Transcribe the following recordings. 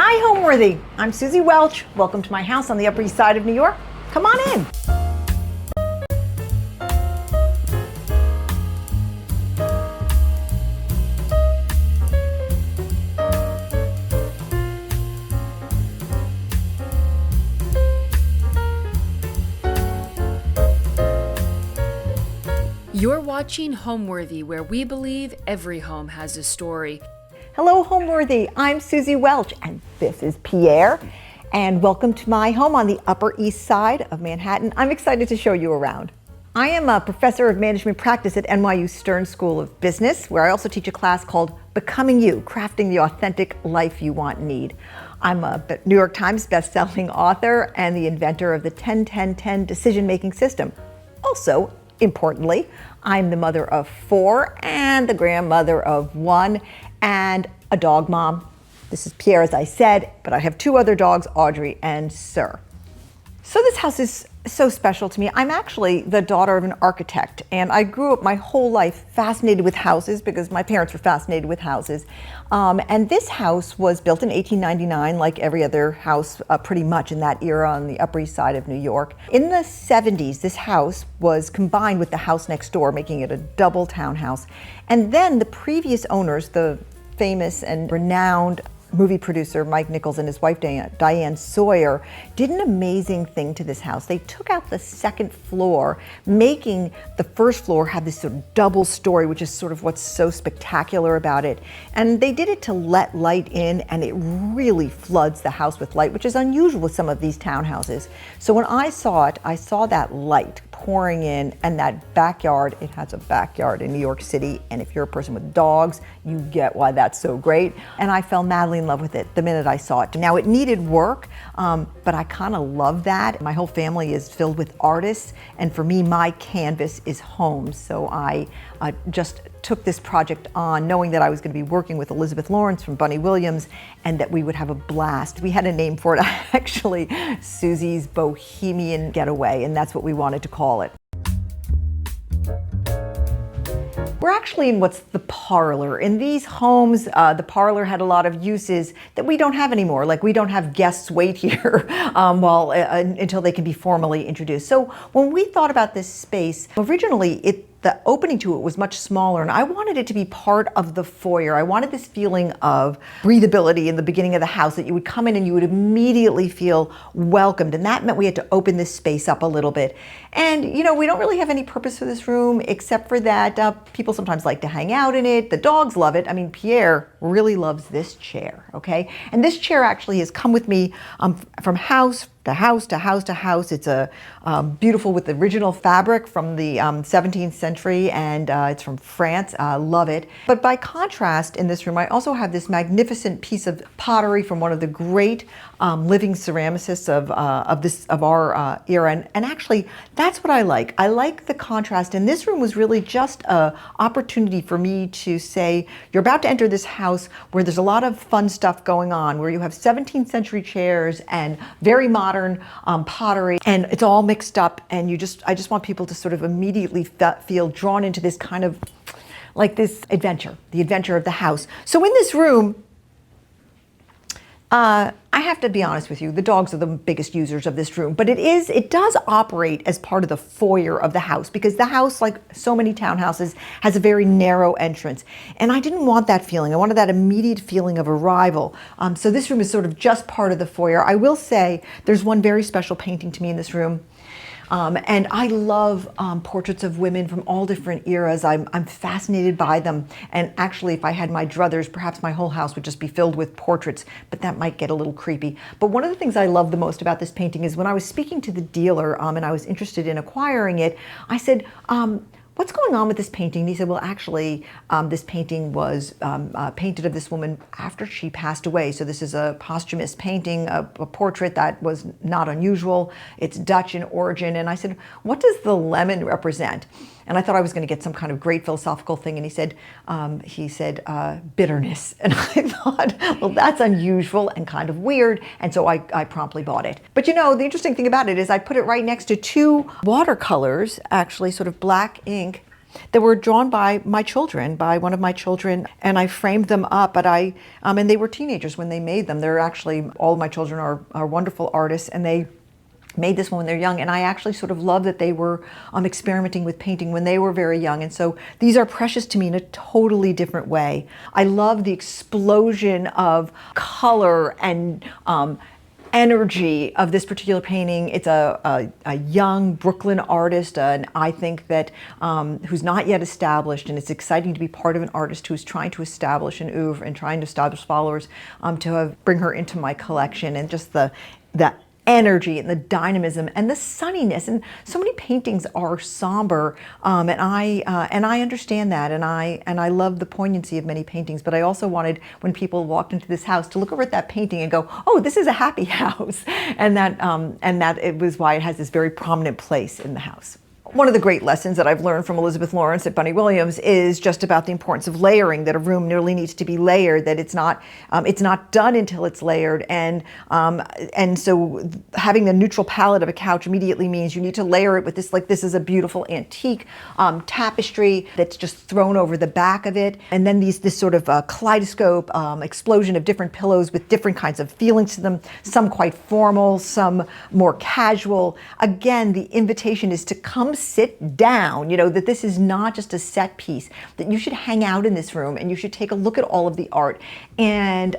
Hi, Homeworthy. I'm Suzy Welch. Welcome to my house on the Upper East Side of New York. Come on in. You're watching Homeworthy, where we believe every home has a story. Hello, Homeworthy. I'm Suzy Welch, and this is Pierre. And welcome to my home on the Upper East Side of Manhattan. I'm excited to show you around. I am a professor of management practice at NYU Stern School of Business, where I also teach a class called Becoming You, Crafting the Authentic Life You Want and Need. I'm a New York Times bestselling author and the inventor of the 10-10-10 decision-making system. Also, importantly, I'm the mother of 4 and the grandmother of 1 and a dog mom. This is Pierre, as I said, but I have 2 other dogs, Audrey and Sir. So this house is so special to me. I'm actually the daughter of an architect, and I grew up my whole life fascinated with houses because my parents were fascinated with houses. And this house was built in 1899, like every other house pretty much in that era on the Upper East Side of New York. In the 70s, this house was combined with the house next door, making it a double townhouse. And then the previous owners, the famous and renowned movie producer Mike Nichols and his wife Diane Sawyer, did an amazing thing to this house. They took out the second floor, making the first floor have this sort of double story, which is sort of what's so spectacular about it. And they did it to let light in, and it really floods the house with light, which is unusual with some of these townhouses. So when I saw it, I saw that light pouring in, and that backyard. It has a backyard in New York City, and if you're a person with dogs, you get why that's so great. And I fell madly in love with it the minute I saw it. Now, it needed work, but I kind of love that. My whole family is filled with artists, and for me, my canvas is home. So I just took this project on knowing that I was going to be working with Elizabeth Lawrence from Bunny Williams and that we would have a blast. We had a name for it, actually, Suzy's Bohemian Getaway, and that's what we wanted to call it. We're actually in what's the parlor. In these homes, the parlor had a lot of uses that we don't have anymore. Like, we don't have guests wait here until they can be formally introduced. So when we thought about this space, originally the opening to it was much smaller, and I wanted it to be part of the foyer. I wanted this feeling of breathability in the beginning of the house, that you would come in and you would immediately feel welcomed, and that meant we had to open this space up a little bit. And we don't really have any purpose for this room except for that people sometimes like to hang out in it. The dogs love it. I mean, Pierre really loves this chair, okay? And this chair actually has come with me from house to house to house to house. It's a beautiful with the original fabric from the 17th century, and it's from France. I love it. But by contrast, in this room, I also have this magnificent piece of pottery from one of the great living ceramicists of our era. And actually, that's what I like. I like the contrast. And this room was really just an opportunity for me to say, you're about to enter this house where there's a lot of fun stuff going on, where you have 17th century chairs and very modern pottery, and it's all mixed up, and I just want people to sort of immediately feel drawn into this kind of like this adventure, the adventure of the house. So in this room, I have to be honest with you, the dogs are the biggest users of this room, but it does operate as part of the foyer of the house, because the house, like so many townhouses, has a very narrow entrance. And I didn't want that feeling. I wanted that immediate feeling of arrival. So this room is sort of just part of the foyer. I will say there's one very special painting to me in this room. And I love portraits of women from all different eras. I'm fascinated by them. And actually, if I had my druthers, perhaps my whole house would just be filled with portraits, but that might get a little creepy. But one of the things I love the most about this painting is when I was speaking to the dealer and I was interested in acquiring it, I said, what's going on with this painting? And he said, well, actually, this painting was painted of this woman after she passed away. So this is a posthumous painting, a portrait that was not unusual. It's Dutch in origin. And I said, what does the lemon represent? And I thought I was going to get some kind of great philosophical thing. And he said, bitterness. And I thought, well, that's unusual and kind of weird. And so I promptly bought it. But the interesting thing about it is I put it right next to 2 watercolors, actually sort of black ink that were drawn by my children, by one of my children, and I framed them up. But and they were teenagers when they made them. They're actually, all of my children are wonderful artists, and they made this one when they're young, and I actually sort of love that they were experimenting with painting when they were very young, and so these are precious to me in a totally different way. I love the explosion of color and energy of this particular painting. It's a young Brooklyn artist, and I think that who's not yet established, and it's exciting to be part of an artist who's trying to establish an oeuvre and trying to establish followers, bring her into my collection, and just the energy and the dynamism and the sunniness. And so many paintings are somber, and I understand that, and I love the poignancy of many paintings. But I also wanted, when people walked into this house, to look over at that painting and go, "Oh, this is a happy house," and that it was why it has this very prominent place in the house. One of the great lessons that I've learned from Elizabeth Lawrence at Bunny Williams is just about the importance of layering, that a room really needs to be layered, that it's not done until it's layered. And so having the neutral palette of a couch immediately means you need to layer it with this, like this is a beautiful antique tapestry that's just thrown over the back of it. And then this sort of kaleidoscope explosion of different pillows with different kinds of feelings to them, some quite formal, some more casual. Again, the invitation is to come sit down, that this is not just a set piece, that you should hang out in this room and you should take a look at all of the art and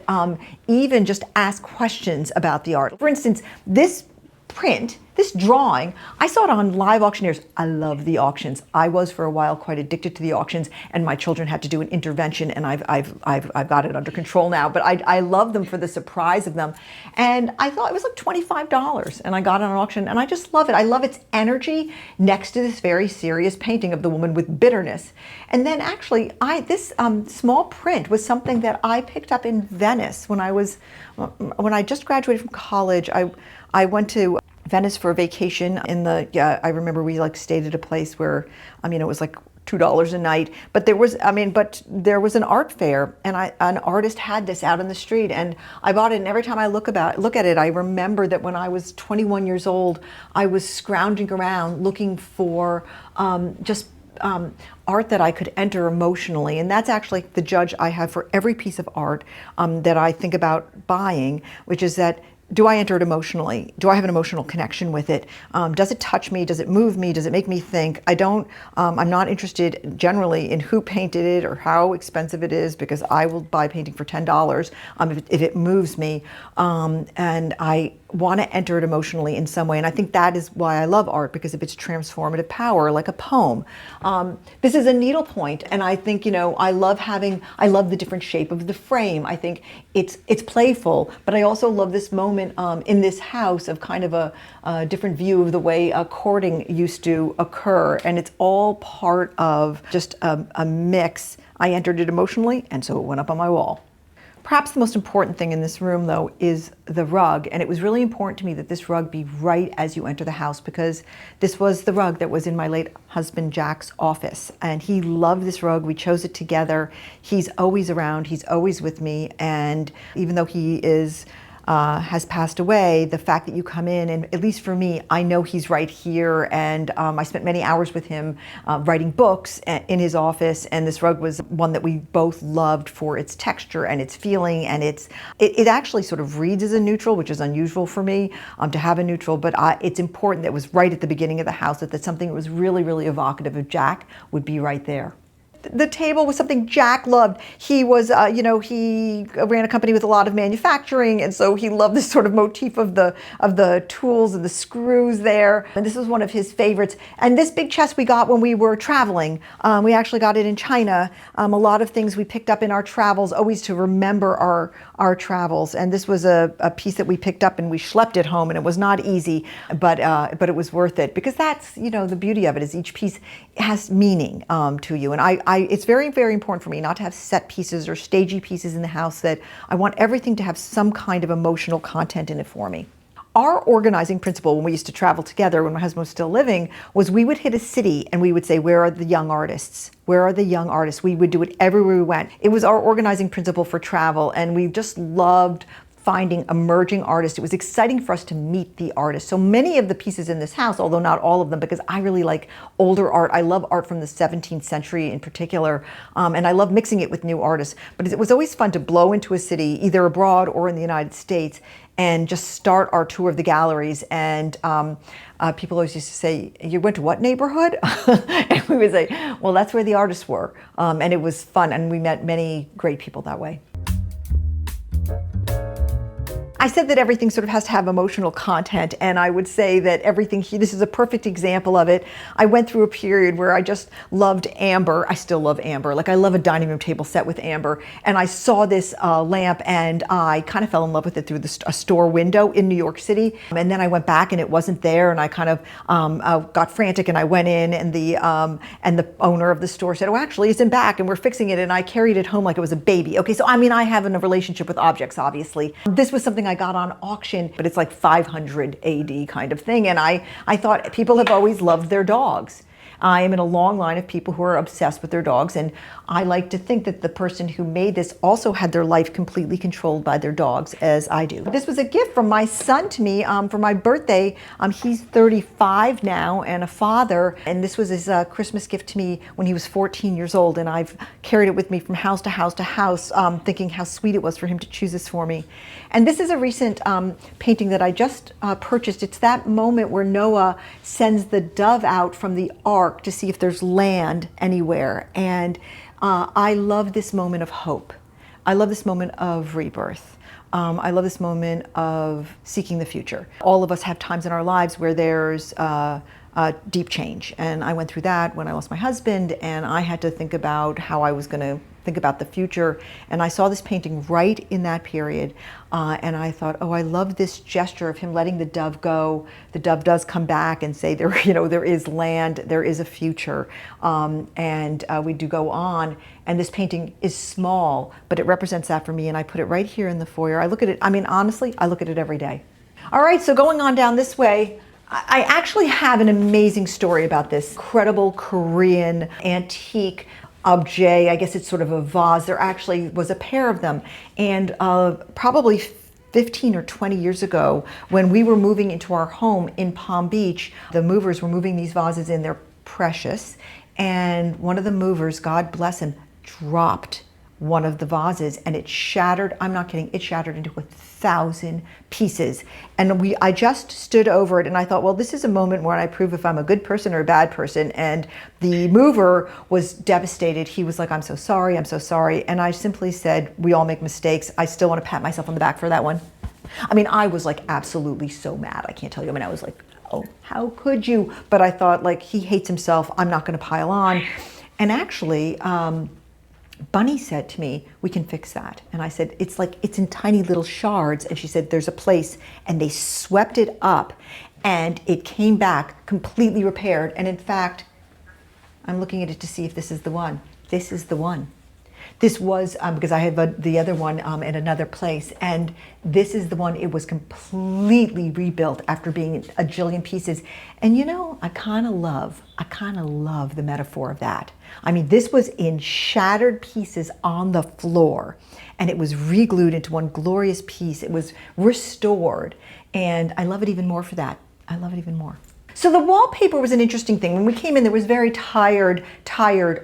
even just ask questions about the art. For instance, this print, this drawing, I saw it on live auctioneers. I love the auctions. I was for a while quite addicted to the auctions, and my children had to do an intervention, and I've got it under control now. But I love them for the surprise of them, and I thought it was like $25, and I got it on an auction, and I just love it. I love its energy next to this very serious painting of the woman with bitterness. And then actually, this small print was something that I picked up in Venice when I just graduated from college. I went to Venice for a vacation I remember we stayed at a place where, it was like $2 a night, but there was an art fair, and an artist had this out in the street, and I bought it, and every time I look at it, I remember that when I was 21 years old, I was scrounging around looking for art that I could enter emotionally. And that's actually the judge I have for every piece of art that I think about buying, which is that, do I enter it emotionally? Do I have an emotional connection with it? Does it touch me? Does it move me? Does it make me think? I'm not interested generally in who painted it or how expensive it is, because I will buy a painting for $10 if it moves me. And I want to enter it emotionally in some way. And I think that is why I love art, because of its transformative power, like a poem. This is a needlepoint, and I think, I love the different shape of the frame. I think it's playful, but I also love this moment in this house of kind of a different view of the way courting used to occur. And it's all part of just a mix. I entered it emotionally, and so it went up on my wall. Perhaps the most important thing in this room, though, is the rug. And it was really important to me that this rug be right as you enter the house, because this was the rug that was in my late husband Jack's office. And he loved this rug. We chose it together. He's always around. He's always with me. And even though he has passed away, the fact that you come in, and at least for me, I know he's right here, and I spent many hours with him writing books in his office, and this rug was one that we both loved for its texture and its feeling, and it actually sort of reads as a neutral, which is unusual for me to have a neutral, but it's important that it was right at the beginning of the house, that something that was really, really evocative of Jack would be right there. The table was something Jack loved. He was, he ran a company with a lot of manufacturing, and so he loved this sort of motif of the tools and the screws there. And this was one of his favorites. And this big chest we got when we were traveling. We actually got it in China. A lot of things we picked up in our travels, always to remember our travels. And this was a piece that we picked up and we schlepped it home, and it was not easy, but it was worth it, because that's, the beauty of it, is each piece has meaning to you. And it's very, very important for me not to have set pieces or stagey pieces in the house, that I want everything to have some kind of emotional content in it for me. Our organizing principle when we used to travel together, when my husband was still living, was we would hit a city and we would say, where are the young artists? Where are the young artists? We would do it everywhere we went. It was our organizing principle for travel, and we just loved finding emerging artists. It was exciting for us to meet the artists. So many of the pieces in this house, although not all of them, because I really like older art. I love art from the 17th century in particular, and I love mixing it with new artists. But it was always fun to blow into a city, either abroad or in the United States, and just start our tour of the galleries. And people always used to say, "You went to what neighborhood?" And we would say, "Well, that's where the artists were." And it was fun, and we met many great people that way. I said that everything sort of has to have emotional content, and I would say that everything here, this is a perfect example of it. I went through a period where I just loved amber. I still love amber. Like, I love a dining room table set with amber. And I saw this lamp, and I kind of fell in love with it through a store window in New York City. And then I went back, and it wasn't there, and I kind of got frantic, and I went in, and the owner of the store said, "Oh, actually, it's in back, and we're fixing it." And I carried it home like it was a baby. Okay, so I mean, I have a relationship with objects, obviously. This was something I got on auction, but it's like 500 AD kind of thing. And I thought people have always loved their dogs. I am in a long line of people who are obsessed with their dogs, and I like to think that the person who made this also had their life completely controlled by their dogs, as I do. This was a gift from my son to me for my birthday. He's 35 now and a father, and this was his Christmas gift to me when he was 14 years old, and I've carried it with me from house to house to house, thinking how sweet it was for him to choose this for me. And this is a recent painting that I just purchased. It's that moment where Noah sends the dove out from the ark to see if there's land anywhere. And I love this moment of hope. I love this moment of rebirth. I love this moment of seeking the future. All of us have times in our lives where there's deep change. And I went through that when I lost my husband, and I had to think about how I was going to think about the future. And I saw this painting right in that period. And I thought, oh, I love this gesture of him letting the dove go. The dove does come back and say, there is land, there is a future. And we do go on. And this painting is small, but it represents that for me. And I put it right here in the foyer. I look at it, I mean, honestly, I look at it every day. All right, so going on down this way, I actually have an amazing story about this incredible Korean antique objet. I guess it's sort of a vase. There actually was a pair of them. And probably 15 or 20 years ago, when we were moving into our home in Palm Beach, the movers were moving these vases in. They're precious. And one of the movers, God bless him, dropped one of the vases, and it shattered. I'm not kidding. It shattered into 1,000 pieces. And I just stood over it, and I thought, well, this is a moment where I prove if I'm a good person or a bad person. And the mover was devastated. He was like, I'm so sorry, I'm so sorry. And I simply said, we all make mistakes. I still want to pat myself on the back for that one. I mean, I was like absolutely so mad. I can't tell you. I mean, I was like, oh, how could you? But I thought, like, he hates himself. I'm not going to pile on. And actually, Bunny said to me, we can fix that. And I said, it's in tiny little shards. And she said, there's a place. And they swept it up, and it came back completely repaired. And in fact, I'm looking at it to see if this is the one. This is the one. This was, because I had the other one in another place, and this is the one. It was completely rebuilt after being a jillion pieces. And you know, I kind of love the metaphor of that. I mean, this was in shattered pieces on the floor, and it was re-glued into one glorious piece. It was restored, and I love it even more for that. I love it even more. So the wallpaper was an interesting thing. When we came in, there was very tired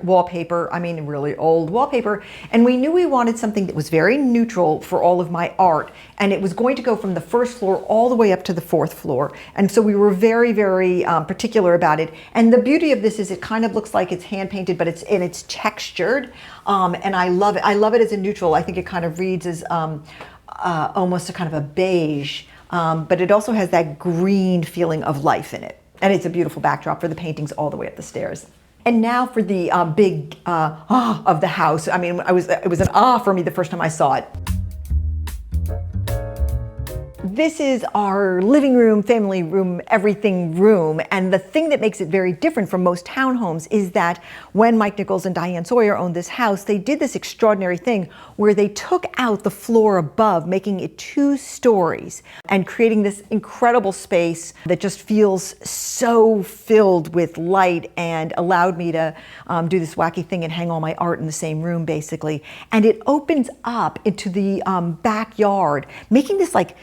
wallpaper. I mean, really old wallpaper. And we knew we wanted something that was very neutral for all of my art. And it was going to go from the first floor all the way up to the fourth floor. And so we were very, very particular about it. And the beauty of this is it kind of looks like it's hand painted, but it's textured. And I love it. I love it as a neutral. I think it kind of reads as almost a kind of a beige. But it also has that green feeling of life in it. And it's a beautiful backdrop for the paintings all the way up the stairs. And now for the big of the house. I mean, it was an for me the first time I saw it. This is our living room, family room, everything room. And the thing that makes it very different from most townhomes is that when Mike Nichols and Diane Sawyer owned this house, they did this extraordinary thing where they took out the floor above, making it 2 stories and creating this incredible space that just feels so filled with light and allowed me to do this wacky thing and hang all my art in the same room, basically. And it opens up into the backyard, making this like,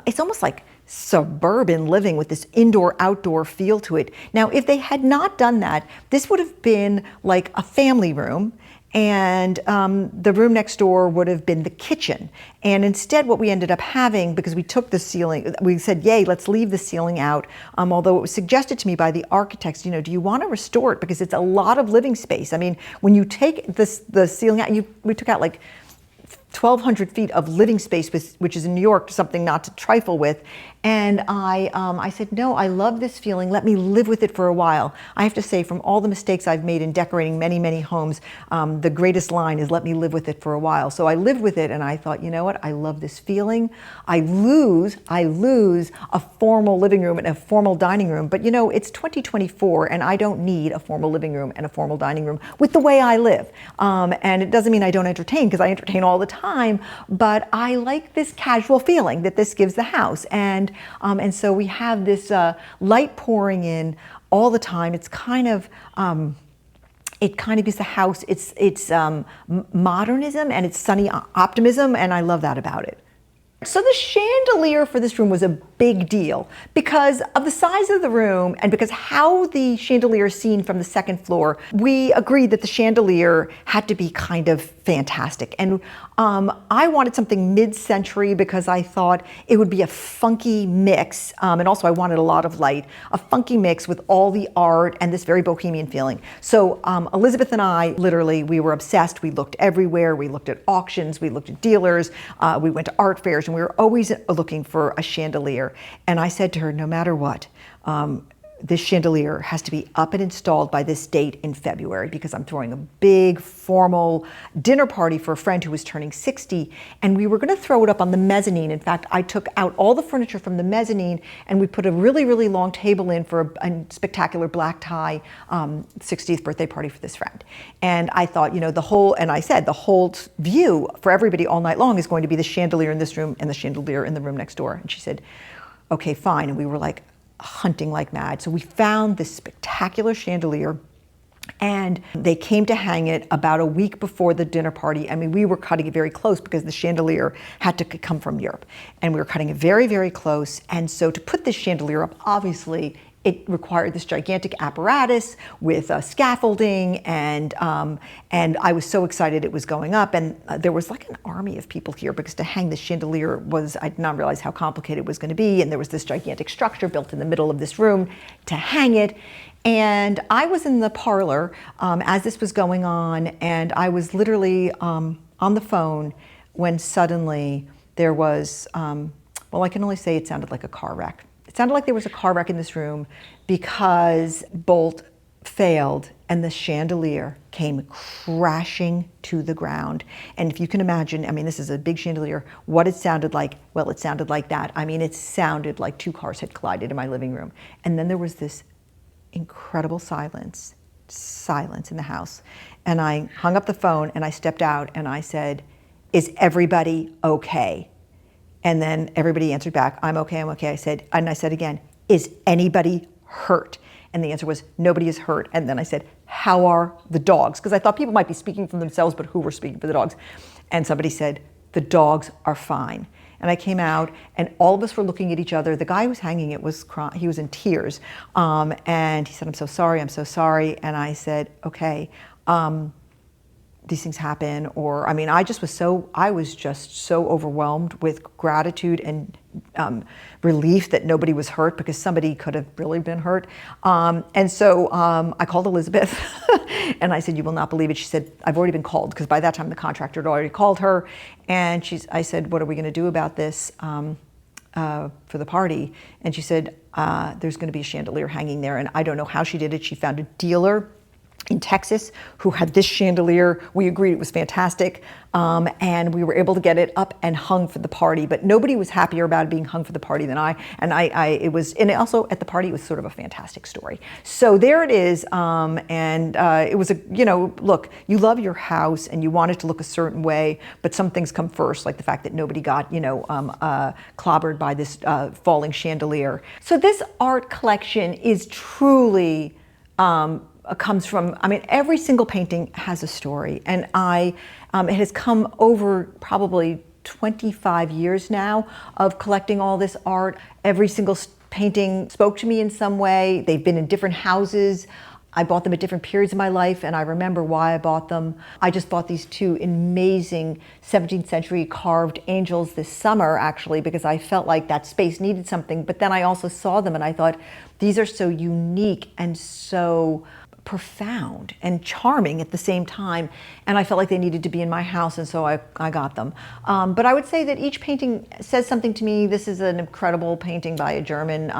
it's almost like suburban living with this indoor-outdoor feel to it. Now, if they had not done that, this would have been like a family room, and the room next door would have been the kitchen. And instead what we ended up having, because we took the ceiling, we said, yay, let's leave the ceiling out, although it was suggested to me by the architects, do you want to restore it? Because it's a lot of living space. I mean, when you take the ceiling out, we took out like 1,200 feet of living space, which is in New York, something not to trifle with. And I said, no, I love this feeling. Let me live with it for a while. I have to say, from all the mistakes I've made in decorating many, many homes, the greatest line is let me live with it for a while. So I lived with it, and I thought, you know what? I love this feeling. I lose a formal living room and a formal dining room. But it's 2024, and I don't need a formal living room and a formal dining room with the way I live. And it doesn't mean I don't entertain, because I entertain all the time. But I like this casual feeling that this gives the house. And so we have this light pouring in all the time. It's kind of, it kind of gives the house its modernism and its sunny optimism, and I love that about it. So the chandelier for this room was a big deal because of the size of the room and because how the chandelier is seen from the second floor. We agreed that the chandelier had to be kind of fantastic. And I wanted something mid-century because I thought it would be a funky mix. And also I wanted a lot of light, a funky mix with all the art and this very bohemian feeling. So Elizabeth and I, literally, we were obsessed. We looked everywhere. We looked at auctions. We looked at dealers. We went to art fairs, and we were always looking for a chandelier. And I said to her, no matter what, this chandelier has to be up and installed by this date in February, because I'm throwing a big formal dinner party for a friend who was turning 60, and we were going to throw it up on the mezzanine. In fact, I took out all the furniture from the mezzanine and we put a really, really long table in for a spectacular black tie 60th birthday party for this friend. And I thought, I said the whole view for everybody all night long is going to be the chandelier in this room and the chandelier in the room next door. And she said, okay, fine. And we were like hunting like mad. So we found this spectacular chandelier, and they came to hang it about a week before the dinner party. I mean, we were cutting it very close because the chandelier had to come from Europe, and we were cutting it very, very close. And so to put this chandelier up, obviously, it required this gigantic apparatus with scaffolding, and I was so excited it was going up. And there was like an army of people here, because to hang the chandelier I did not realize how complicated it was going to be. And there was this gigantic structure built in the middle of this room to hang it. And I was in the parlor as this was going on, and I was literally on the phone when suddenly there was, I can only say it sounded like a car wreck. It sounded like there was a car wreck in this room because bolt failed and the chandelier came crashing to the ground. And if you can imagine, I mean, this is a big chandelier, what it sounded like, well, it sounded like that. I mean, it sounded like 2 cars had collided in my living room. And then there was this incredible silence in the house. And I hung up the phone and I stepped out and I said, is everybody okay? And then everybody answered back, I'm okay, I'm okay. I said again, is anybody hurt? And the answer was, nobody is hurt. And then I said, how are the dogs? Because I thought people might be speaking for themselves, but who were speaking for the dogs? And somebody said, the dogs are fine. And I came out, and all of us were looking at each other. The guy who was hanging it was crying. He was in tears. And he said, I'm so sorry, I'm so sorry. And I said, okay, these things happen. Or, I mean, I was just so overwhelmed with gratitude and relief that nobody was hurt, because somebody could have really been hurt. And so I called Elizabeth and I said, you will not believe it. She said, I've already been called, because by that time the contractor had already called her. And I said, what are we going to do about this for the party? And she said, there's going to be a chandelier hanging there. And I don't know how she did it. She found a dealer in Texas who had this chandelier. We agreed it was fantastic, and we were able to get it up and hung for the party. But nobody was happier about it being hung for the party than I. And and also at the party, it was sort of a fantastic story. So there it is, and it was look, you love your house and you want it to look a certain way, but some things come first, like the fact that nobody got clobbered by this falling chandelier. So this art collection is truly. Comes from, every single painting has a story, and it has come over probably 25 years now of collecting all this art. Every single painting spoke to me in some way. They've been in different houses. I bought them at different periods of my life, and I remember why I bought them. I just bought these two amazing 17th century carved angels this summer, actually, because I felt like that space needed something. But then I also saw them and I thought, these are so unique and so profound and charming at the same time, and I felt like they needed to be in my house, and so I got them. But I would say that each painting says something to me. This is an incredible painting by a German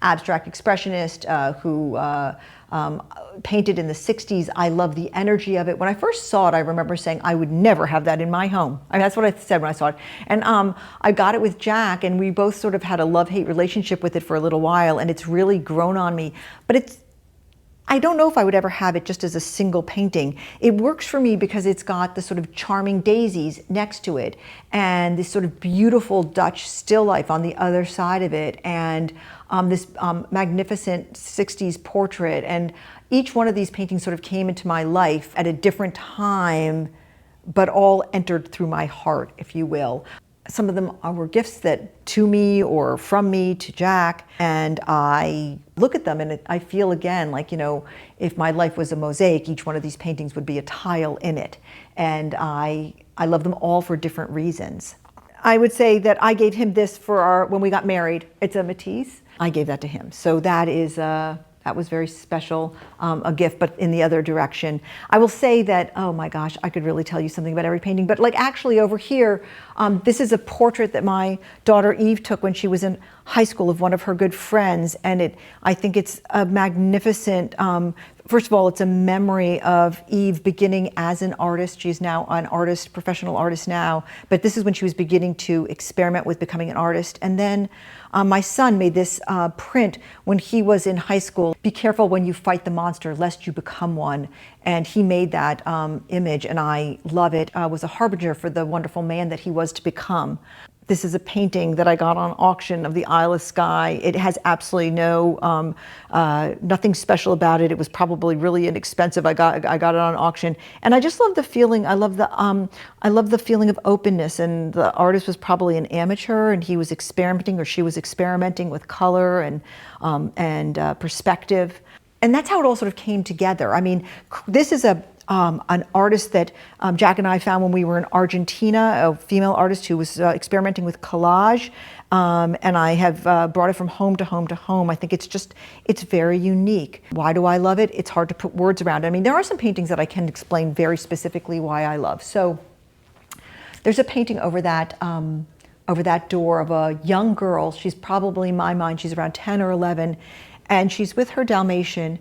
abstract expressionist who painted in the 60s. I love the energy of it. When I first saw it, I remember saying, I would never have that in my home. That's what I said when I saw it. And I got it with Jack, and we both sort of had a love-hate relationship with it for a little while, and it's really grown on me. But I don't know if I would ever have it just as a single painting. It works for me because it's got the sort of charming daisies next to it and this sort of beautiful Dutch still life on the other side of it, and this magnificent 60s portrait. And each one of these paintings sort of came into my life at a different time, but all entered through my heart, if you will. Some of them were gifts that to me or from me to Jack, and I look at them and I feel again like, if my life was a mosaic, each one of these paintings would be a tile in it. And I love them all for different reasons. I would say that I gave him this for when we got married. It's a Matisse. I gave that to him. So that was very special, a gift, but in the other direction. I will say that, oh my gosh, I could really tell you something about every painting, but like actually over here, this is a portrait that my daughter Eve took when she was in high school of one of her good friends, and I think it's a magnificent, first of all, it's a memory of Eve beginning as an artist. She's now an artist, professional artist now, but this is when she was beginning to experiment with becoming an artist. And then my son made this print when he was in high school. Be careful when you fight the monster, lest you become one. And he made that image, and I love it. Was a harbinger for the wonderful man that he was to become. This is a painting that I got on auction of the Isle of Skye. It has absolutely nothing special about it. It was probably really inexpensive. I got it on auction, and I just love the feeling. I love the feeling of openness. And the artist was probably an amateur, and he was experimenting, or she was experimenting with color and perspective. And that's how it all sort of came together. This is an artist that Jack and I found when we were in Argentina, a female artist who was experimenting with collage, and I have brought it from home to home to home. I think it's very unique. Why do I love it? It's hard to put words around it. There are some paintings that I can explain very specifically why I love. So there's a painting over that door of a young girl. She's probably, in my mind, she's around 10 or 11, and she's with her Dalmatian.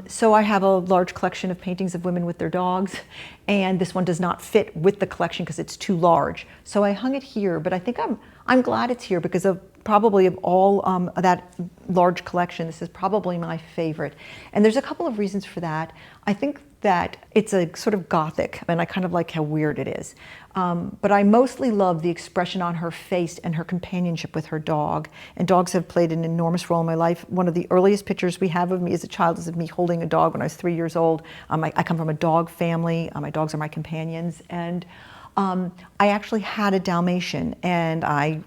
So I have a large collection of paintings of women with their dogs, and this one does not fit with the collection because it's too large. So I hung it here, but I think I'm glad it's here because of all that large collection, this is probably my favorite. And there's a couple of reasons for that. I think that it's a sort of Gothic, and I kind of like how weird it is. But I mostly love the expression on her face and her companionship with her dog. And dogs have played an enormous role in my life. One of the earliest pictures we have of me as a child is of me holding a dog when I was 3 years old. I come from a dog family. My dogs are my companions. And I actually had a Dalmatian, and I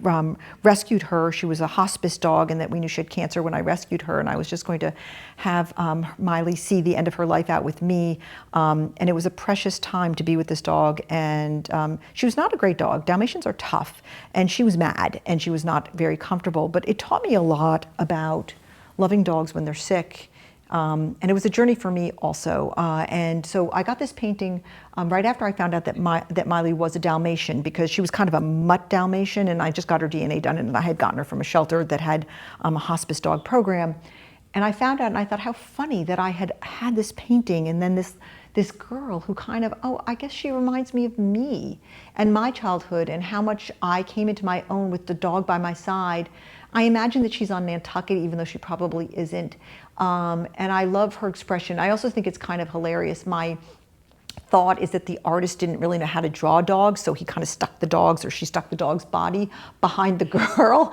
rescued her. She was a hospice dog, and that we knew she had cancer when I rescued her, and I was just going to have Miley see the end of her life out with me, and it was a precious time to be with this dog. And she was not a great dog. Dalmatians are tough, and she was mad, and she was not very comfortable, but it taught me a lot about loving dogs when they're sick. And it was a journey for me also. And so I got this painting right after I found out that Miley was a Dalmatian, because she was kind of a mutt Dalmatian, and I just got her DNA done, and I had gotten her from a shelter that had a hospice dog program. And I found out and I thought how funny that I had this painting and then this girl who kind of, oh, I guess she reminds me of me and my childhood and how much I came into my own with the dog by my side. I imagine that she's on Nantucket, even though she probably isn't. And I love her expression. I also think it's kind of hilarious. My thought is that the artist didn't really know how to draw dogs, so he kind of stuck the dogs, or she stuck the dog's body behind the girl,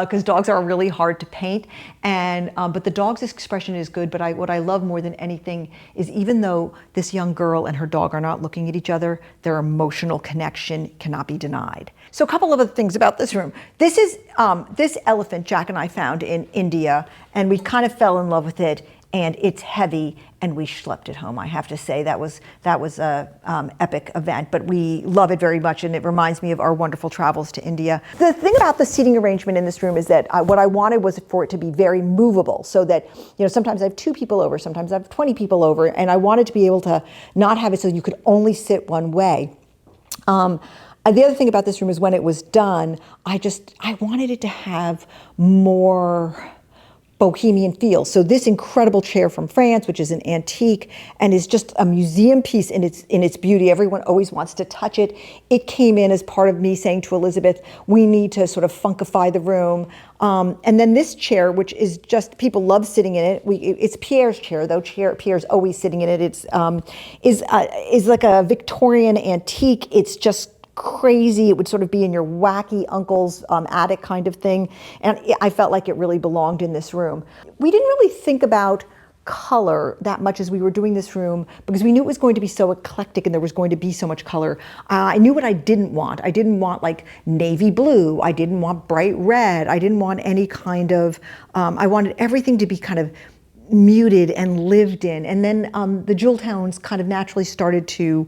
because dogs are really hard to paint. And but the dog's expression is good. But what I love more than anything is, even though this young girl and her dog are not looking at each other, their emotional connection cannot be denied. So a couple of other things about this room. This is this elephant Jack and I found in India, and we kind of fell in love with it. And it's heavy, and we schlepped it home. I have to say that was a epic event, but we love it very much, and it reminds me of our wonderful travels to India. The thing about the seating arrangement in this room is that what I wanted was for it to be very movable, so that, you know, sometimes I have 2 people over, sometimes I have 20 people over, and I wanted to be able to not have it so you could only sit one way. And the other thing about this room is when it was done, I wanted it to have more bohemian feel. So this incredible chair from France, which is an antique and is just a museum piece in its beauty. Everyone always wants to touch it. It came in as part of me saying to Elizabeth, we need to sort of funkify the room. And then this chair, which is just, people love sitting in it. It's Pierre's chair, though. Pierre's always sitting in it. It's is like a Victorian antique. It's just crazy. It would sort of be in your wacky uncle's attic kind of thing. And I felt like it really belonged in this room. We didn't really think about color that much as we were doing this room because we knew it was going to be so eclectic and there was going to be so much color. I knew what I didn't want. I didn't want like navy blue. I didn't want bright red. I didn't want any kind of, I wanted everything to be kind of muted and lived in. And then the jewel tones kind of naturally started to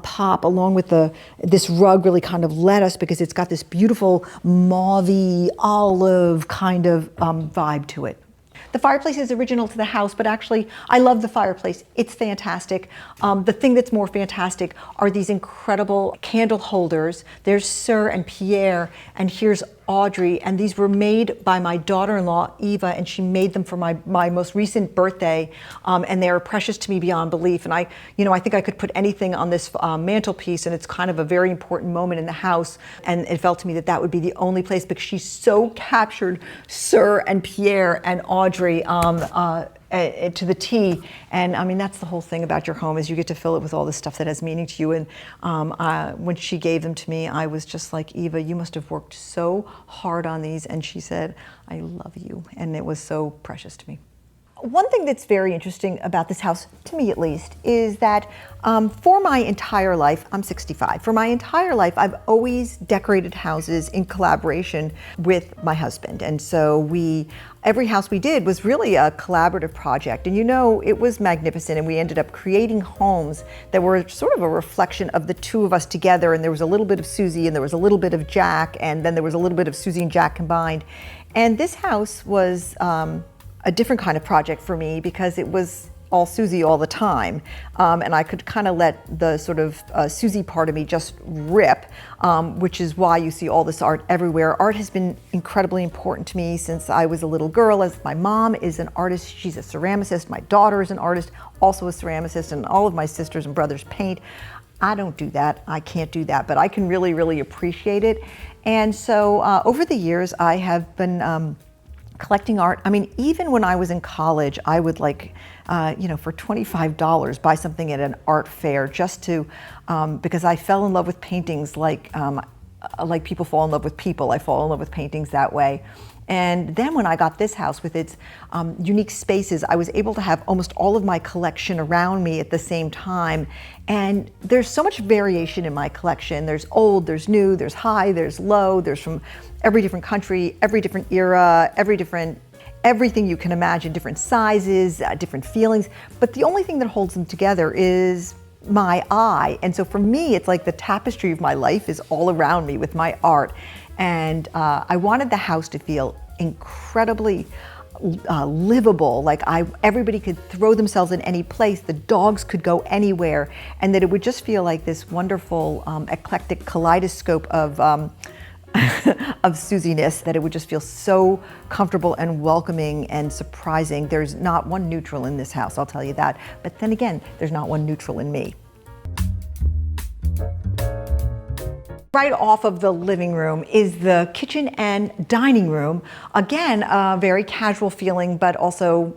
pop along with this rug really kind of led us because it's got this beautiful mauve-y olive kind of vibe to it. The fireplace is original to the house, but actually I love the fireplace. It's fantastic. The thing that's more fantastic are these incredible candle holders. There's Sir and Pierre, and here's Audrey, and these were made by my daughter-in-law, Eva, and she made them for my most recent birthday, and they are precious to me beyond belief. And I think I could put anything on this mantelpiece, and it's kind of a very important moment in the house, and it felt to me that that would be the only place because she so captured Sir and Pierre and Audrey to the T. And I mean, that's the whole thing about your home is you get to fill it with all this stuff that has meaning to you. And when she gave them to me, I was just like, Eva, you must have worked so hard on these. And she said, I love you. And it was so precious to me. One thing that's very interesting about this house, to me at least, is that for my entire life, I'm 65, for my entire life, I've always decorated houses in collaboration with my husband. And so every house we did was really a collaborative project. And it was magnificent. And we ended up creating homes that were sort of a reflection of the two of us together. And there was a little bit of Suzy and there was a little bit of Jack. And then there was a little bit of Suzy and Jack combined. And this house was a different kind of project for me because it was all Suzy all the time. And I could kind of let the sort of Suzy part of me just rip, which is why you see all this art everywhere. Art has been incredibly important to me since I was a little girl, as my mom is an artist. She's a ceramicist. My daughter is an artist, also a ceramicist, and all of my sisters and brothers paint. I don't do that. I can't do that, but I can really, really appreciate it. And so over the years, I have been collecting art. I mean, even when I was in college, I would for $25 buy something at an art fair just to, because I fell in love with paintings like people fall in love with people. I fall in love with paintings that way. And then when I got this house with its unique spaces, I was able to have almost all of my collection around me at the same time. And there's so much variation in my collection. There's old, there's new, there's high, there's low, there's from every different country, every different era, everything you can imagine, different sizes, different feelings. But the only thing that holds them together is my eye. And so for me, it's like the tapestry of my life is all around me with my art. And I wanted the house to feel incredibly livable, like everybody could throw themselves in any place, the dogs could go anywhere, and that it would just feel like this wonderful eclectic kaleidoscope of of Suzy-ness that it would just feel so comfortable and welcoming and surprising. There's not one neutral in this house, I'll tell you that. But then again, there's not one neutral in me. Right off of the living room is the kitchen and dining room. Again, a very casual feeling, but also,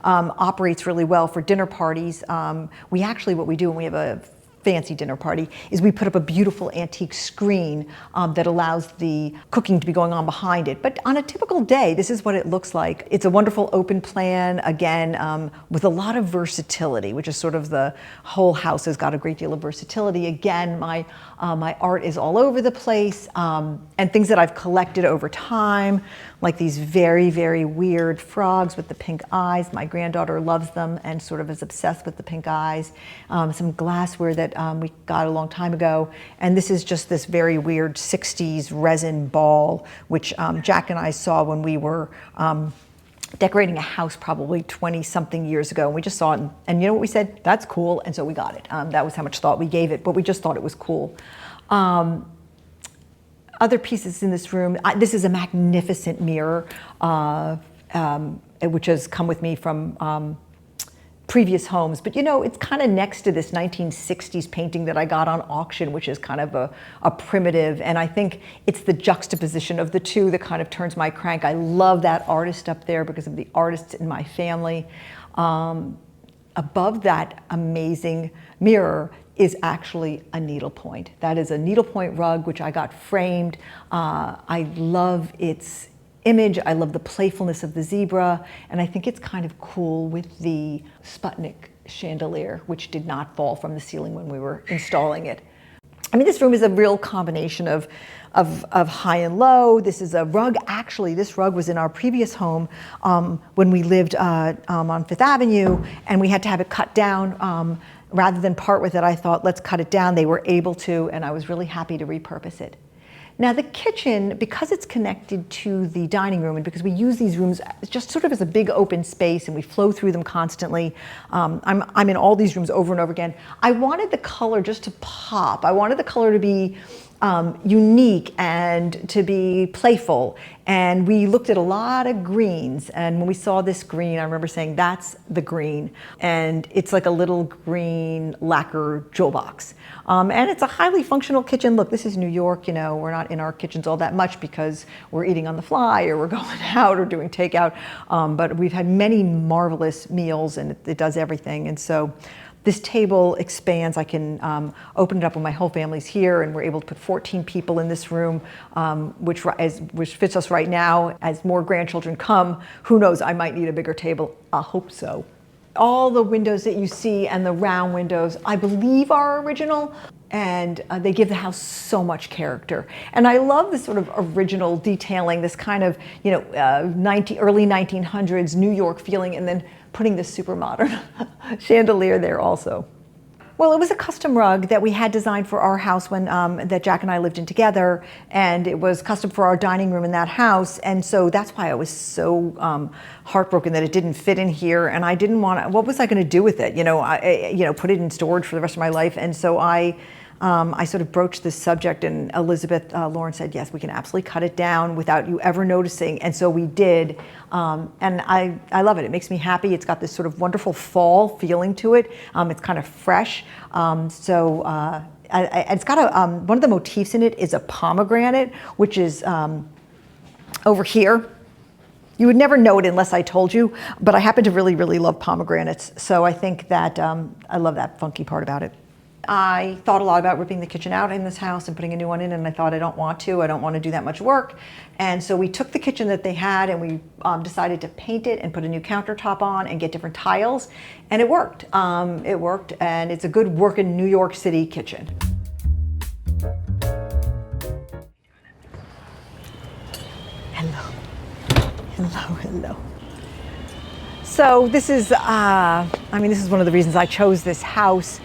operates really well for dinner parties. What we do when we have a fancy dinner party is we put up a beautiful antique screen that allows the cooking to be going on behind it. But on a typical day, this is what it looks like. It's a wonderful open plan, again, with a lot of versatility, which is sort of the whole house has got a great deal of versatility. Again, my art is all over the place, and things that I've collected over time, like these very, very weird frogs with the pink eyes. My granddaughter loves them and sort of is obsessed with the pink eyes. Some glassware that we got a long time ago. And this is just this very weird 60s resin ball, which Jack and I saw when we were decorating a house probably 20-something years ago. And we just saw it, and you know what we said? That's cool, and so we got it. That was how much thought we gave it, but we just thought it was cool. Other pieces in this room, this is a magnificent mirror, which has come with me from previous homes. But it's kind of next to this 1960s painting that I got on auction, which is kind of a primitive. And I think it's the juxtaposition of the two that kind of turns my crank. I love that artist up there because of the artists in my family. Above that amazing mirror is actually a needlepoint. That is a needlepoint rug, which I got framed. I love its image. I love the playfulness of the zebra. And I think it's kind of cool with the Sputnik chandelier, which did not fall from the ceiling when we were installing it. I mean, this room is a real combination of high and low. This is a rug. Actually, this rug was in our previous home when we lived on Fifth Avenue, and we had to have it cut down. Rather than part with it, I thought, let's cut it down. They were able to, and I was really happy to repurpose it. Now the kitchen, because it's connected to the dining room and because we use these rooms just sort of as a big open space and we flow through them constantly, I'm in all these rooms over and over again. I wanted the color just to pop. I wanted the color to be unique and to be playful. And we looked at a lot of greens. And when we saw this green, I remember saying, that's the green. And it's like a little green lacquer jewel box. And it's a highly functional kitchen. Look, this is New York. We're not in our kitchens all that much because we're eating on the fly or we're going out or doing takeout. But we've had many marvelous meals and it does everything. And so this table expands. I can open it up when my whole family's here, and we're able to put 14 people in this room, which fits us right now. As more grandchildren come, who knows, I might need a bigger table. I hope so. All the windows that you see and the round windows, I believe are original, and they give the house so much character. And I love this sort of original detailing, this kind of, early 1900s New York feeling, and then putting this super modern chandelier there also. Well, it was a custom rug that we had designed for our house when that Jack and I lived in together, and it was custom for our dining room in that house. And so that's why I was so heartbroken that it didn't fit in here. And I didn't want to. What was I going to do with it? Put it in storage for the rest of my life. And so I sort of broached this subject, and Elizabeth Lauren said, yes, we can absolutely cut it down without you ever noticing. And so we did. And I love it. It makes me happy. It's got this sort of wonderful fall feeling to it. It's kind of fresh. It's got one of the motifs in it is a pomegranate, which is over here. You would never know it unless I told you, but I happen to really, really love pomegranates. So I think that I love that funky part about it. I thought a lot about ripping the kitchen out in this house and putting a new one in, and I thought I don't want to do that much work. And so we took the kitchen that they had and we decided to paint it and put a new countertop on and get different tiles, and it worked. It worked, and it's a good working New York City kitchen. Hello. Hello, hello. So this is, this is one of the reasons I chose this house.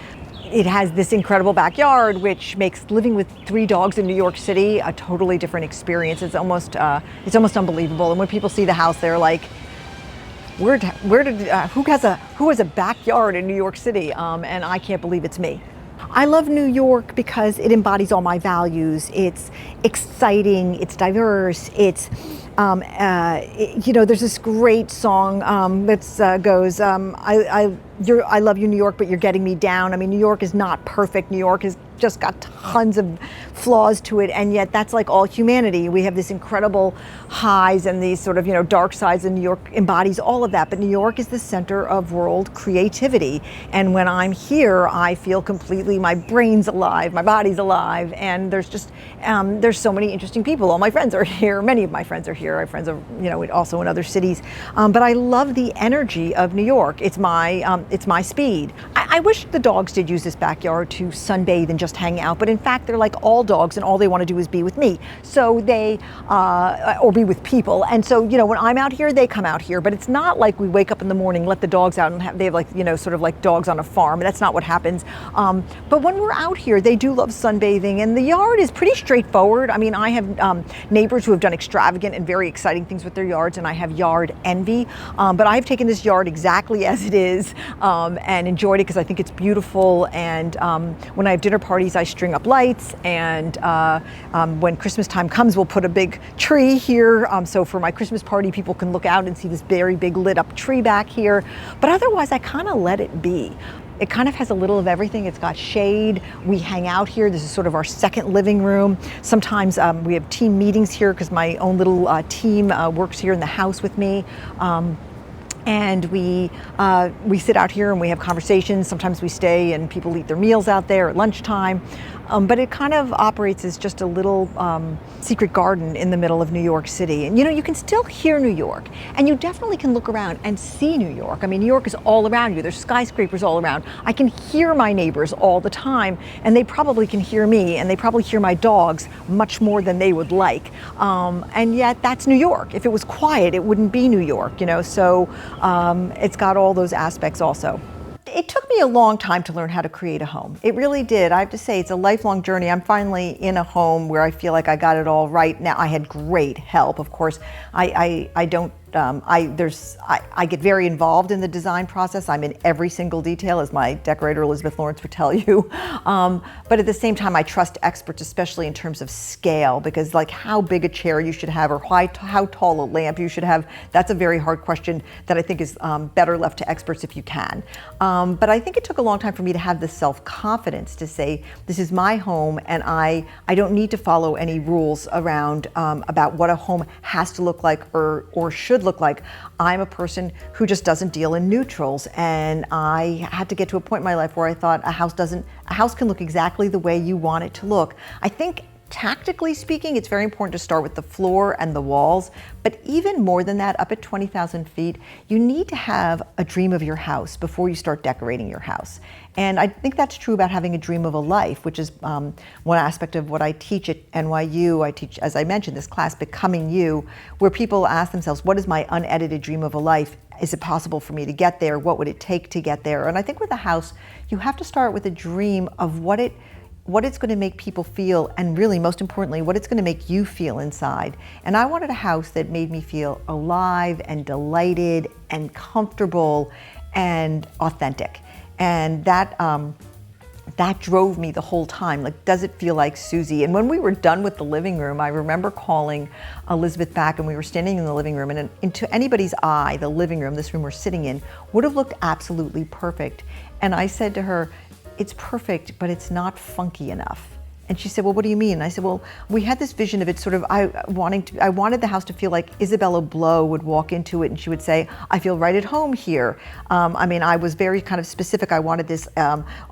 It has this incredible backyard, which makes living with 3 dogs in New York City a totally different experience. It's almost unbelievable. And when people see the house, they're like, who has a backyard in New York City? And I can't believe it's me. I love New York because it embodies all my values. It's exciting, it's diverse, there's this great song that goes, I love you, New York, but you're getting me down. I mean, New York is not perfect. New York has just got tons of flaws to it, and yet that's like all humanity. We have this incredible highs and these sort of, dark sides, and New York embodies all of that. But New York is the center of world creativity, and when I'm here, I feel completely, my brain's alive, my body's alive, and there's just, there's so many interesting people. All my friends are here. Many of my friends are here. I have friends are, also in other cities, but I love the energy of New York. It's my speed. I wish the dogs did use this backyard to sunbathe and just hang out, but in fact, they're like all dogs, and all they want to do is be with me. So they, or be with people. And so, when I'm out here, they come out here, but it's not like we wake up in the morning, let the dogs out, and they have like, sort of like dogs on a farm. That's not what happens. But when we're out here, they do love sunbathing, and the yard is pretty straightforward. I mean, I have neighbors who have done extravagant and very exciting things with their yards, and I have yard envy. But I've taken this yard exactly as it is, and enjoyed it because I think it's beautiful. And when I have dinner parties, I string up lights, and when Christmas time comes, we'll put a big tree here. So for my Christmas party, people can look out and see this very big lit up tree back here. But otherwise, I kind of let it be. It kind of has a little of everything. It's got shade. We hang out here. This is sort of our second living room. Sometimes we have team meetings here because my own little team works here in the house with me. And we sit out here and we have conversations. Sometimes we stay and people eat their meals out there at lunchtime. But it kind of operates as just a little secret garden in the middle of New York City. And you can still hear New York, and you definitely can look around and see New York. I mean, New York is all around you. There's skyscrapers all around. I can hear my neighbors all the time, and they probably can hear me, and they probably hear my dogs much more than they would like. And yet that's New York. If it was quiet, it wouldn't be New York, so it's got all those aspects also. It took me a long time to learn how to create a home. It really did. I have to say, it's a lifelong journey. I'm finally in a home where I feel like I got it all right. Now, I had great help, of course. I get very involved in the design process. I'm in every single detail, as my decorator Elizabeth Lawrence would tell you. But at the same time, I trust experts, especially in terms of scale, because like how big a chair you should have or how tall a lamp you should have, that's a very hard question that I think is better left to experts if you can. But I think it took a long time for me to have the self-confidence to say, this is my home, and I don't need to follow any rules around about what a home has to look like or should look like. I'm a person who just doesn't deal in neutrals, and I had to get to a point in my life where I thought a house can look exactly the way you want it to look. I think tactically speaking, it's very important to start with the floor and the walls, but even more than that, up at 20,000 feet, you need to have a dream of your house before you start decorating your house. And I think that's true about having a dream of a life, which is one aspect of what I teach at NYU. I teach, as I mentioned, this class, Becoming You, where people ask themselves, what is my unedited dream of a life? Is it possible for me to get there? What would it take to get there? And I think with a house, you have to start with a dream of what it's going to make people feel, and really, most importantly, what it's going to make you feel inside. And I wanted a house that made me feel alive and delighted and comfortable and authentic. And that drove me the whole time. Like, does it feel like Suzy? And when we were done with the living room, I remember calling Elizabeth back, and we were standing in the living room, and into anybody's eye, the living room, this room we're sitting in, would have looked absolutely perfect. And I said to her, it's perfect, but it's not funky enough. And she said, well, what do you mean? And I said, well, we had this vision of it sort of, I wanted the house to feel like Isabella Blow would walk into it and she would say, I feel right at home here. I was very kind of specific. I wanted this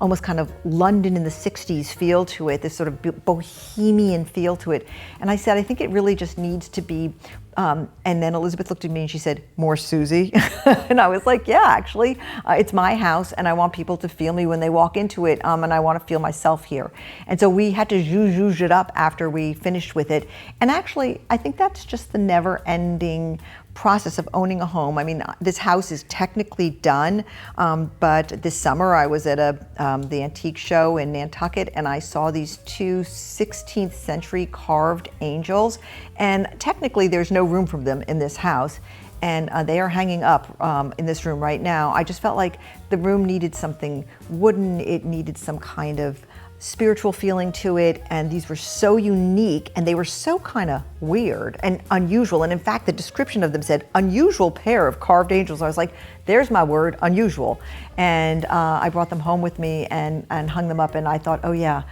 almost kind of London in the 60s feel to it, this sort of bohemian feel to it. And I said, I think it really just needs to be, and then Elizabeth looked at me and she said, more Suzy. And I was like, yeah, actually, it's my house and I want people to feel me when they walk into it, and I want to feel myself here. And so we had to zhuzh it up after we finished with it. And actually, I think that's just the never-ending process of owning a home. I mean, this house is technically done, but this summer I was at the antique show in Nantucket, and I saw these two 16th century carved angels, and technically there's no room for them in this house, and they are hanging up in this room right now. I just felt like the room needed something wooden. It needed some kind of spiritual feeling to it, and these were so unique, and they were so kind of weird and unusual. And in fact, the description of them said, unusual pair of carved angels. I was like, there's my word, unusual. And I brought them home with me and hung them up, and I thought, oh yeah,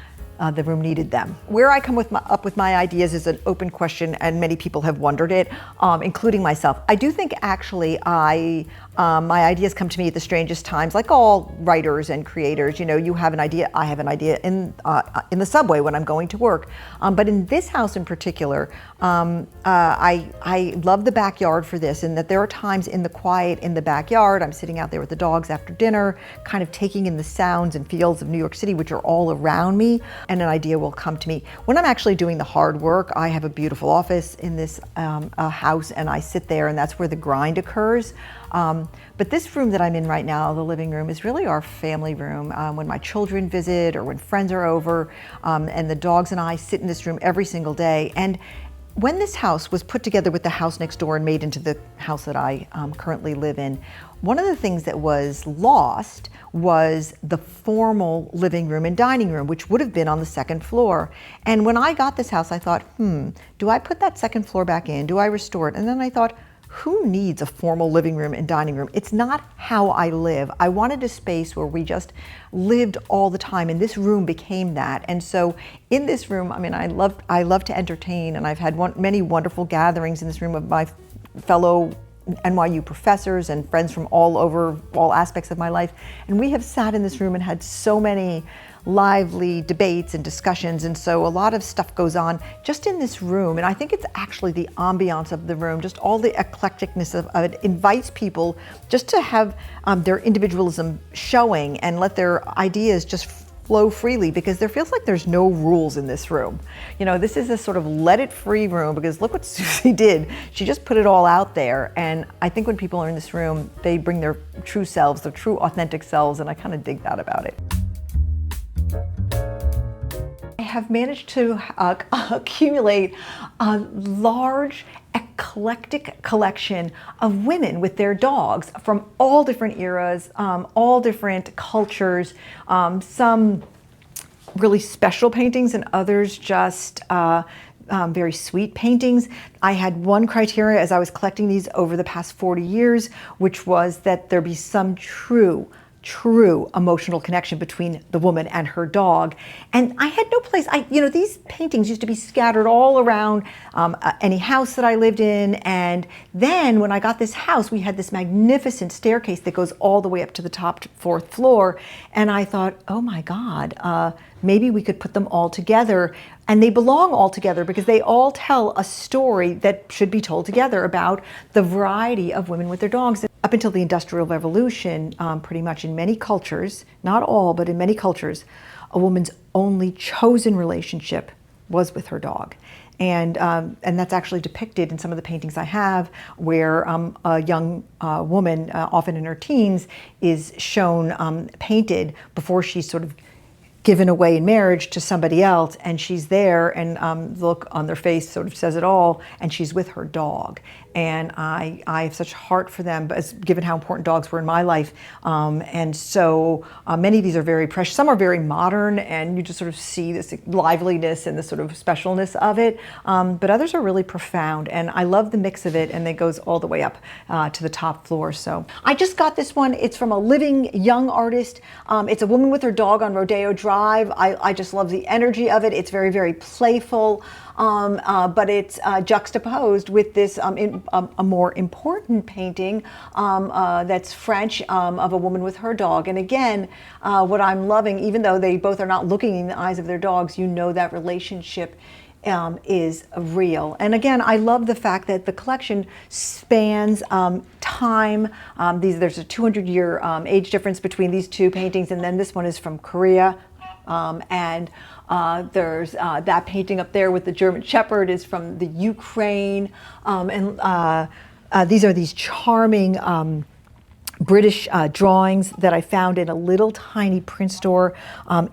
the room needed them. Where I come up with my ideas is an open question, and many people have wondered it, including myself. I do think actually my ideas come to me at the strangest times, like all writers and creators. You know, you have an idea, I have an idea in the subway when I'm going to work. But in this house in particular, I love the backyard for this, and that there are times in the quiet in the backyard, I'm sitting out there with the dogs after dinner, kind of taking in the sounds and feels of New York City, which are all around me, and an idea will come to me. When I'm actually doing the hard work, I have a beautiful office in this house, and I sit there, and that's where the grind occurs. But this room that I'm in right now, the living room, is really our family room. When my children visit or when friends are over, and the dogs and I sit in this room every single day. And when this house was put together with the house next door and made into the house that I currently live in, one of the things that was lost was the formal living room and dining room, which would have been on the second floor. And when I got this house, I thought, do I put that second floor back in? Do I restore it? And then I thought, who needs a formal living room and dining room? It's not how I live. I wanted a space where we just lived all the time, and this room became that. And so in this room, I mean, I love to entertain, and I've had many wonderful gatherings in this room of my fellow NYU professors and friends from all over, all aspects of my life. And we have sat in this room and had so many lively debates and discussions, and so a lot of stuff goes on just in this room. And I think it's actually the ambiance of the room, just all the eclecticness of it invites people just to have their individualism showing and let their ideas just flow freely, because there feels like there's no rules in this room. You know, this is a sort of let it free room, because look what Suzy did. She just put it all out there. And I think when people are in this room, they bring their true selves, their true authentic selves, and I kind of dig that about it. I have managed to accumulate a large eclectic collection of women with their dogs from all different eras, all different cultures, some really special paintings and others just very sweet paintings. I had one criteria as I was collecting these over the past 40 years, which was that there be some true emotional connection between the woman and her dog. And I had no place, these paintings used to be scattered all around any house that I lived in. And then when I got this house, we had this magnificent staircase that goes all the way up to the top 4th floor. And I thought, oh my God, maybe we could put them all together. And they belong all together because they all tell a story that should be told together about the variety of women with their dogs. Up until the Industrial Revolution, pretty much in many cultures, not all, but in many cultures, a woman's only chosen relationship was with her dog. And that's actually depicted in some of the paintings I have, where a young woman, often in her teens, is shown painted before she's sort of given away in marriage to somebody else, and she's there, and the look on their face sort of says it all, and she's with her dog. And I have such heart for them, but given how important dogs were in my life. And so many of these are very precious. Some are very modern, and you just sort of see this liveliness and the sort of specialness of it. But others are really profound, and I love the mix of it, and it goes all the way up to the top floor. So I just got this one. It's from a living young artist. It's a woman with her dog on Rodeo Drive. I just love the energy of it. It's very, very playful. But it's juxtaposed with this a more important painting that's French of a woman with her dog. And again, what I'm loving, even though they both are not looking in the eyes of their dogs, you know that relationship is real. And again, I love the fact that the collection spans time. There's a 200-year age difference between these two paintings, and then this one is from Korea. There's that painting up there with the German Shepherd is from the Ukraine. These are these charming British drawings that I found in a little tiny print store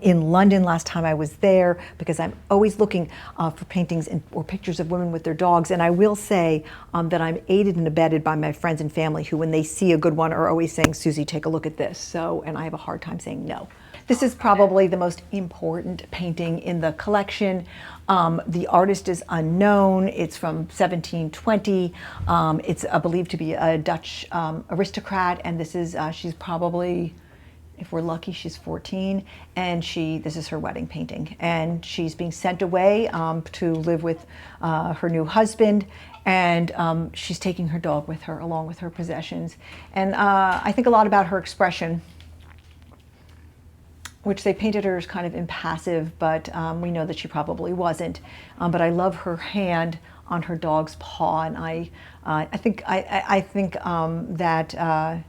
in London last time I was there, because I'm always looking for paintings or pictures of women with their dogs. And I will say that I'm aided and abetted by my friends and family who, when they see a good one, are always saying, Suzy, take a look at this. So, and I have a hard time saying no. This is probably the most important painting in the collection. The artist is unknown. It's from 1720. It's believed to be a Dutch aristocrat, and this is she's probably, if we're lucky, she's 14, and this is her wedding painting, and she's being sent away to live with her new husband, and she's taking her dog with her along with her possessions. And I think a lot about her expression, which they painted her as kind of impassive, but we know that she probably wasn't. But I love her hand on her dog's paw, and I think that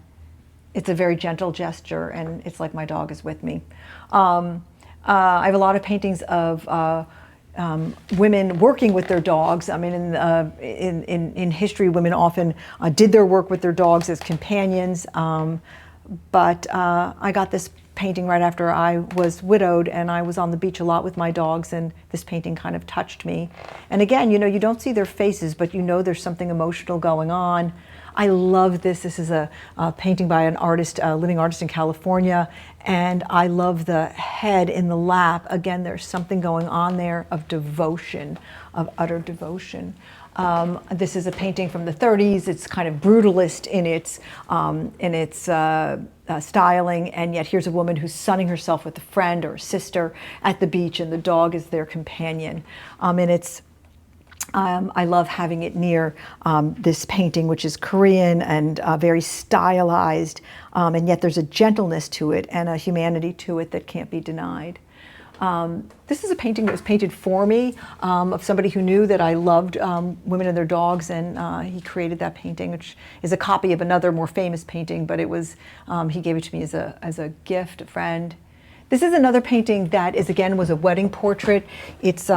it's a very gentle gesture, and it's like my dog is with me. I have a lot of paintings of women working with their dogs. I mean, in history, women often did their work with their dogs as companions. But I got this painting right after I was widowed, and I was on the beach a lot with my dogs, and this painting kind of touched me. And again, you know, you don't see their faces, but you know there's something emotional going on. I love this. This is a painting by an artist, a living artist in California, and I love the head in the lap. Again, there's something going on there of devotion, of utter devotion. This is a painting from the 30s. It's kind of brutalist in its styling, and yet here's a woman who's sunning herself with a friend or a sister at the beach, and the dog is their companion. I love having it near this painting, which is Korean and very stylized, and yet there's a gentleness to it and a humanity to it that can't be denied. This is a painting that was painted for me of somebody who knew that I loved women and their dogs, and he created that painting, which is a copy of another more famous painting, but it was he gave it to me as a gift, a friend. This is another painting that was a wedding portrait. It's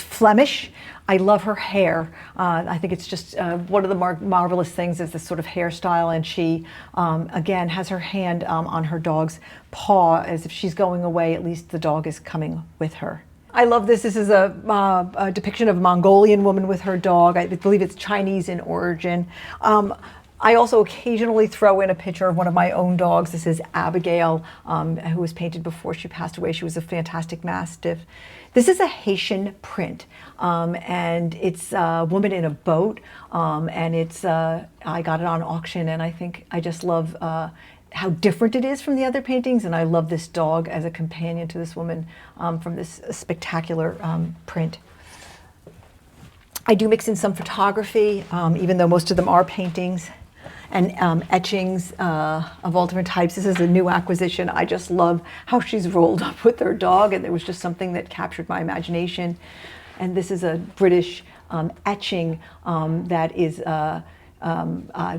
Flemish. I love her hair. I think it's just one of the marvelous things is this sort of hairstyle, and she, again, has her hand on her dog's paw as if she's going away. At least the dog is coming with her. I love this. This is a depiction of a Mongolian woman with her dog. I believe it's Chinese in origin. I also occasionally throw in a picture of one of my own dogs. This is Abigail, who was painted before she passed away. She was a fantastic Mastiff. This is a Haitian print, and it's a woman in a boat, and I got it on auction, and I just love how different it is from the other paintings, and I love this dog as a companion to this woman from this spectacular print. I do mix in some photography, even though most of them are paintings, and etchings of all different types. This is a new acquisition. I just love how she's rolled up with her dog, and there was just something that captured my imagination. And this is a British etching that is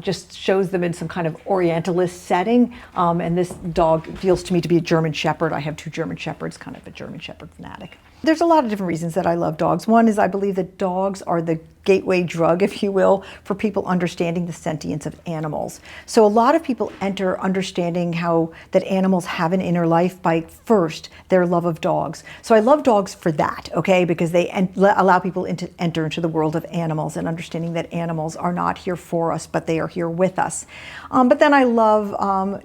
just shows them in some kind of Orientalist setting. And this dog feels to me to be a German Shepherd. I have two German Shepherds, kind of a German Shepherd fanatic. There's a lot of different reasons that I love dogs. One is I believe that dogs are the gateway drug, if you will, for people understanding the sentience of animals. So a lot of people enter understanding how that animals have an inner life by first their love of dogs. So I love dogs for that, okay, because they allow people to enter into the world of animals and understanding that animals are not here for us, but they are here with us. But then I love,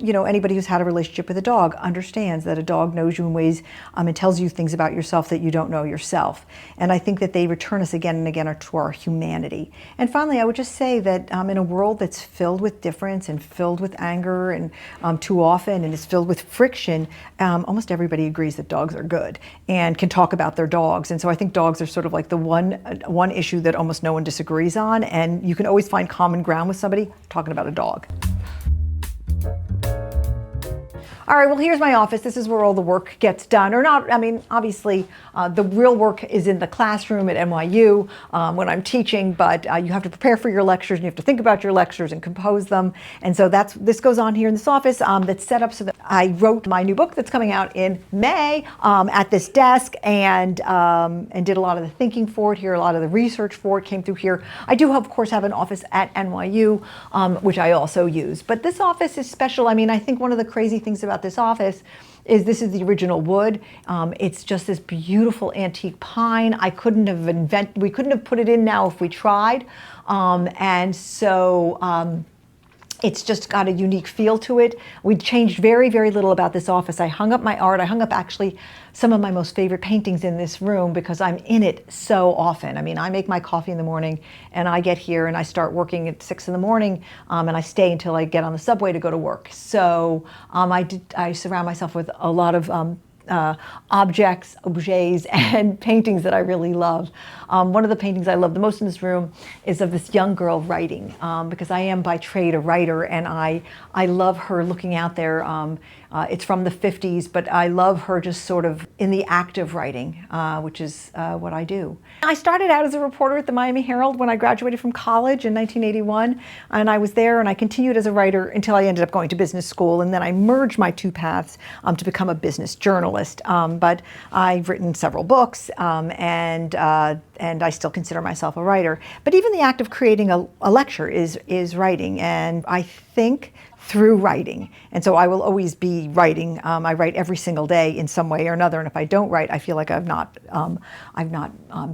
anybody who's had a relationship with a dog understands that a dog knows you in ways and tells you things about yourself that you don't know yourself. And I think that they return us again and again to our humanity. And finally, I would just say that in a world that's filled with difference and filled with anger and too often and is filled with friction, almost everybody agrees that dogs are good and can talk about their dogs. And so I think dogs are sort of like the one issue that almost no one disagrees on, and you can always find common ground with somebody talking about a dog. All right, well, here's my office. This is where all the work gets done, or not. I mean, obviously, the real work is in the classroom at NYU when I'm teaching, but you have to prepare for your lectures, and you have to think about your lectures and compose them. And so this goes on here in this office that's set up so that I wrote my new book that's coming out in May at this desk, and did a lot of the thinking for it here, a lot of the research for it came through here. I do, of course, have an office at NYU, which I also use. But this office is special. I mean, I think one of the crazy things about this office is this is the original wood. It's just this beautiful antique pine. We couldn't have put it in now if we tried. And so It's just got a unique feel to it. We changed very, very little about this office. I hung up my art. I hung up actually some of my most favorite paintings in this room because I'm in it so often. I mean, I make my coffee in the morning and I get here and I start working at 6 in the morning and I stay until I get on the subway to go to work. So I surround myself with a lot of objects, and paintings that I really love. One of the paintings I love the most in this room is of this young girl writing, because I am by trade a writer, and I love her looking out there. It's from the 50s, but I love her just sort of in the act of writing, which is what I do. I started out as a reporter at the Miami Herald when I graduated from college in 1981, and I was there and I continued as a writer until I ended up going to business school, and then I merged my two paths to become a business journalist. But I've written several books, and I still consider myself a writer. But even the act of creating a lecture is writing, and I think through writing. And so I will always be writing. I write every single day in some way or another, and if I don't write, I feel like I've not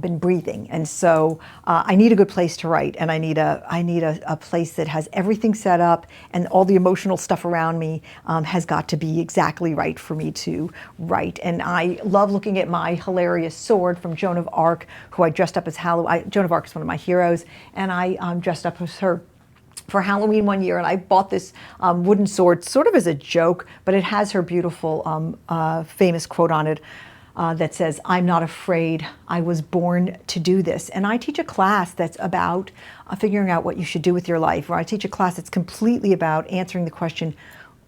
been breathing. And so I need a good place to write, and I need a place that has everything set up, and all the emotional stuff around me has got to be exactly right for me to write. And I love looking at my hilarious sword from Joan of Arc, who I dressed up as Halloween. Joan of Arc is one of my heroes, and I dressed up as her for Halloween one year, and I bought this wooden sword sort of as a joke, but it has her beautiful famous quote on it that says, "I'm not afraid, I was born to do this." And I teach a class that's about figuring out what you should do with your life, or I teach a class that's completely about answering the question,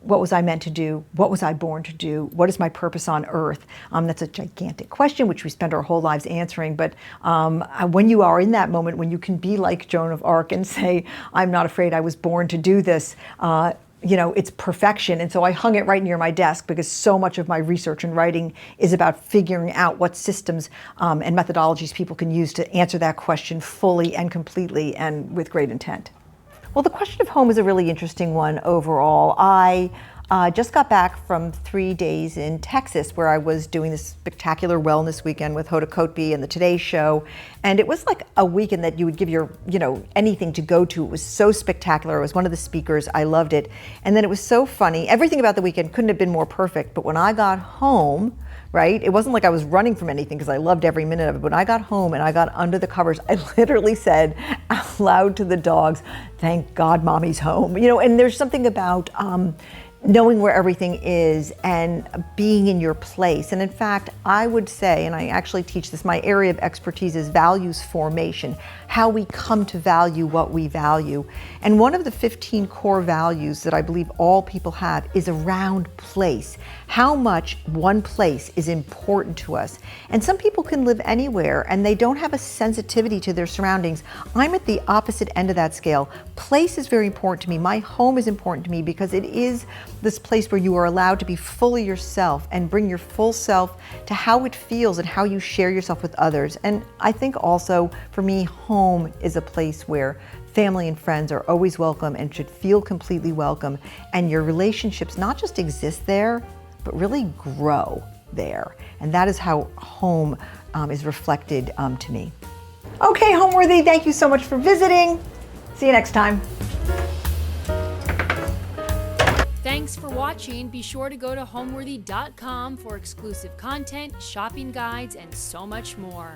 what was I meant to do? What was I born to do? What is my purpose on earth? That's a gigantic question, which we spend our whole lives answering. But when you are in that moment, when you can be like Joan of Arc and say, "I'm not afraid, I was born to do this," it's perfection. And so I hung it right near my desk because so much of my research and writing is about figuring out what systems and methodologies people can use to answer that question fully and completely and with great intent. Well, the question of home is a really interesting one overall. I just got back from 3 days in Texas where I was doing this spectacular wellness weekend with Hoda Kotb and the Today Show. And it was like a weekend that you would give your, anything to go to. It was so spectacular. I was one of the speakers. I loved it. And then it was so funny. Everything about the weekend couldn't have been more perfect. But when I got home, right? It wasn't like I was running from anything because I loved every minute of it. When I got home and I got under the covers, I literally said out loud to the dogs, "Thank God mommy's home." And there's something about knowing where everything is and being in your place. And in fact, I would say, and I actually teach this, my area of expertise is values formation, how we come to value what we value. And one of the 15 core values that I believe all people have is around place. How much one place is important to us. And some people can live anywhere and they don't have a sensitivity to their surroundings. I'm at the opposite end of that scale. Place is very important to me. My home is important to me because it is this place where you are allowed to be fully yourself and bring your full self to how it feels and how you share yourself with others. And I think also for me, home is a place where family and friends are always welcome and should feel completely welcome. And your relationships not just exist there, but really grow there. And that is how home is reflected to me. Okay, Homeworthy, thank you so much for visiting. See you next time. Thanks for watching. Be sure to go to homeworthy.com for exclusive content, shopping guides, and so much more.